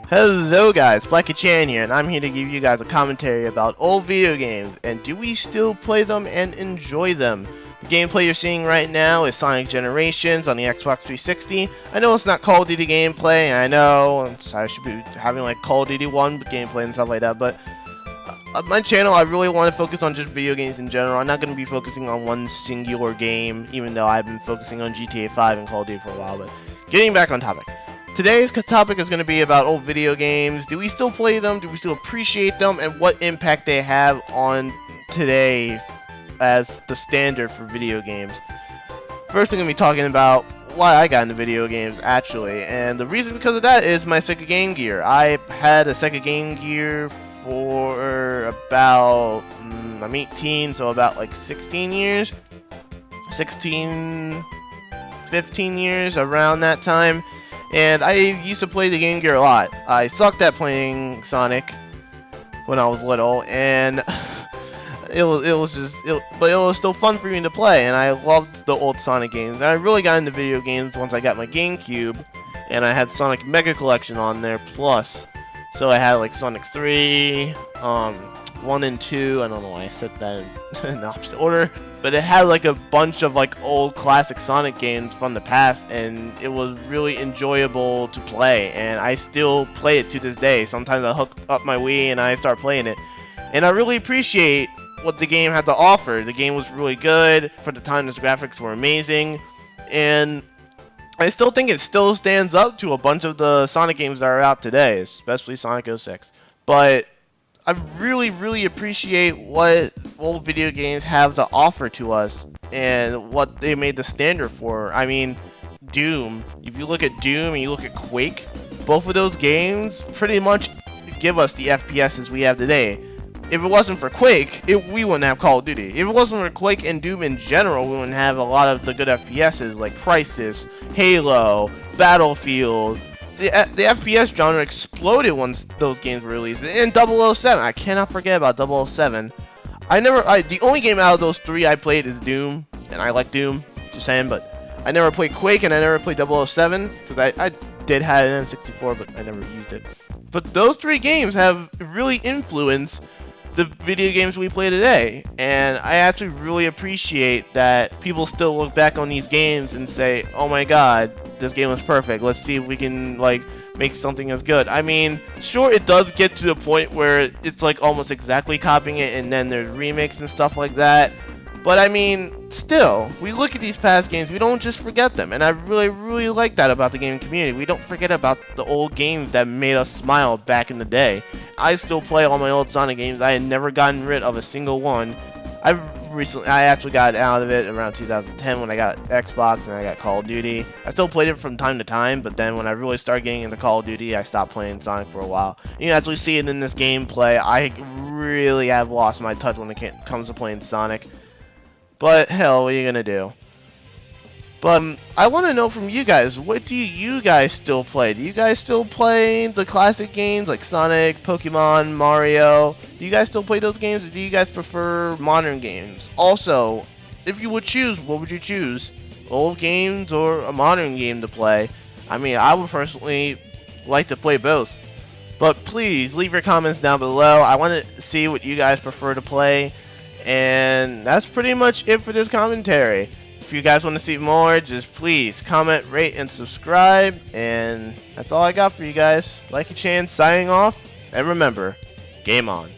Hello guys, Chan here, and I'm here to give you guys a commentary about old video games, and do we still play them and enjoy them? The gameplay you're seeing right now is Sonic Generations on the Xbox 360. I know it's not Call of Duty gameplay, and I know I should be having like Call of Duty 1 gameplay and stuff like that, but my channel, I really want to focus on just video games in general. I'm not going to be focusing on one singular game, even though I've been focusing on GTA 5 and Call of Duty for a while, but getting back on topic. Today's topic is going to be about old video games. Do we still play them? Do we still appreciate them? And what impact they have on today as the standard for video games. First, I'm going to be talking about why I got into video games, actually. And the reason because of that is my Sega Game Gear. I had a Sega Game Gear for about, I'm 18, so about like 16 years. 16, 15 years, around that time. And I used to play the Game Gear a lot. I sucked at playing Sonic when I was little, and it was still fun for me to play, and I loved the old Sonic games. And I really got into video games once I got my GameCube, and I had Sonic Mega Collection on there plus. So I had like Sonic 3, 1 and 2, I don't know why I said that in the opposite order, but it had like a bunch of like old classic Sonic games from the past, and it was really enjoyable to play, and I still play it to this day. Sometimes I hook up my Wii and I start playing it, and I really appreciate what the game had to offer. The game was really good, for the time the graphics were amazing, and I still think it still stands up to a bunch of the Sonic games that are out today, especially Sonic 06. But I really appreciate what old video games have to offer to us and what they made the standard for. I mean, Doom. If you look at Doom and you look at Quake, both of those games pretty much give us the FPSs we have today. If it wasn't for Quake, we wouldn't have Call of Duty. If it wasn't for Quake and Doom in general, we wouldn't have a lot of the good FPSs like Crysis, Halo, Battlefield. The FPS genre exploded once those games were released. And 007, I cannot forget about 007. The only game out of those three I played is Doom, and I like Doom, just saying, but I never played Quake and I never played 007, because I did have an N64, but I never used it. But those three games have really influenced the video games we play today, and I actually really appreciate that people still look back on these games and say, oh my god, this game was perfect, let's see if we can like make something as good. I mean, sure, it does get to the point where it's like almost exactly copying it, and then there's remakes and stuff like that, but I mean, still, we look at these past games, we don't just forget them, and I really like that about the gaming community. We don't forget about the old games that made us smile back in the day. I still play all my old Sonic games. I had never gotten rid of a single one. I actually got out of it around 2010 when I got Xbox and I got Call of Duty. I still played it from time to time, but then when I really started getting into Call of Duty, I stopped playing Sonic for a while. You can actually see it in this gameplay. I really have lost my touch when it comes to playing Sonic. But hell, what are you gonna do? But I want to know from you guys, what do you guys still play? Do you guys still play the classic games like Sonic, Pokemon, Mario? Do you guys still play those games, or do you guys prefer modern games? Also, if you would choose, what would you choose? Old games or a modern game to play? I mean, I would personally like to play both. But please, leave your comments down below. I want to see what you guys prefer to play. And that's pretty much it for this commentary. If you guys want to see more, just please comment, rate, and subscribe. And that's all I got for you guys. Chan signing off. And remember, game on.